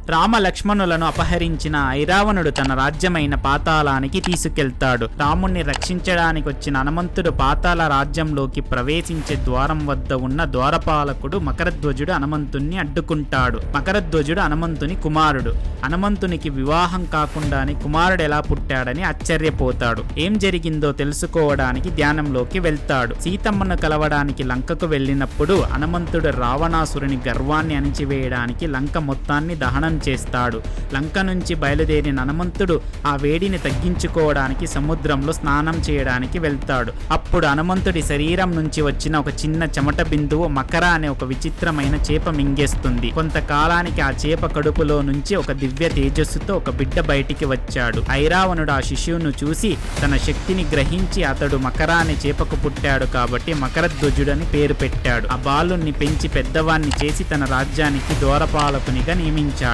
రామ లక్ష్మణులను అపహరించిన ఐరావణుడు తన రాజ్యమైన పాతాళానికి తీసుకెళ్తాడు. రాముణ్ణి రక్షించడానికి వచ్చిన హనుమంతుడు పాతాళ రాజ్యంలోకి ప్రవేశించే ద్వారం వద్ద ఉన్న ద్వారపాలకుడు మకరధ్వజుడు హనుమంతుణ్ణి అడ్డుకుంటాడు. మకరధ్వజుడు హనుమంతుని కుమారుడు. హనుమంతునికి వివాహం కాకుండానే కుమారుడు ఎలా పుట్టాడని ఆశ్చర్యపోతాడు. ఏం జరిగిందో తెలుసుకోవడానికి ధ్యానంలోకి వెళ్తాడు. సీతమ్మను కలవడానికి లంకకు వెళ్ళినప్పుడు హనుమంతుడు రావణాసురుని గర్వాన్ని అణిచివేయడానికి లంక మొత్తాన్ని దహనం చేస్తాడు. లంక నుంచి బయలుదేరిన హనుమంతుడు ఆ వేడిని తగ్గించుకోవడానికి సముద్రంలో స్నానం చేయడానికి వెళ్తాడు. అప్పుడు హనుమంతుడి శరీరం నుంచి వచ్చిన ఒక చిన్న చెమట బిందువు మకర అనే ఒక విచిత్రమైన చేప మింగేస్తుంది. కొంతకాలానికి ఆ చేప కడుపులో నుంచి ఒక దివ్య తేజస్సుతో ఒక బిడ్డ బయటికి వచ్చాడు. ఐరావణుడు ఆ శిశువును చూసి తన శక్తిని గ్రహించి అతడు మకర అనే చేపకు పుట్టాడు కాబట్టి మకరధ్వజుడని పేరు పెట్టాడు. ఆ బాలుణ్ణి పెంచి పెద్దవాణ్ణి చేసి తన రాజ్యానికి ద్వారపాలకునిగా నియమించాడు.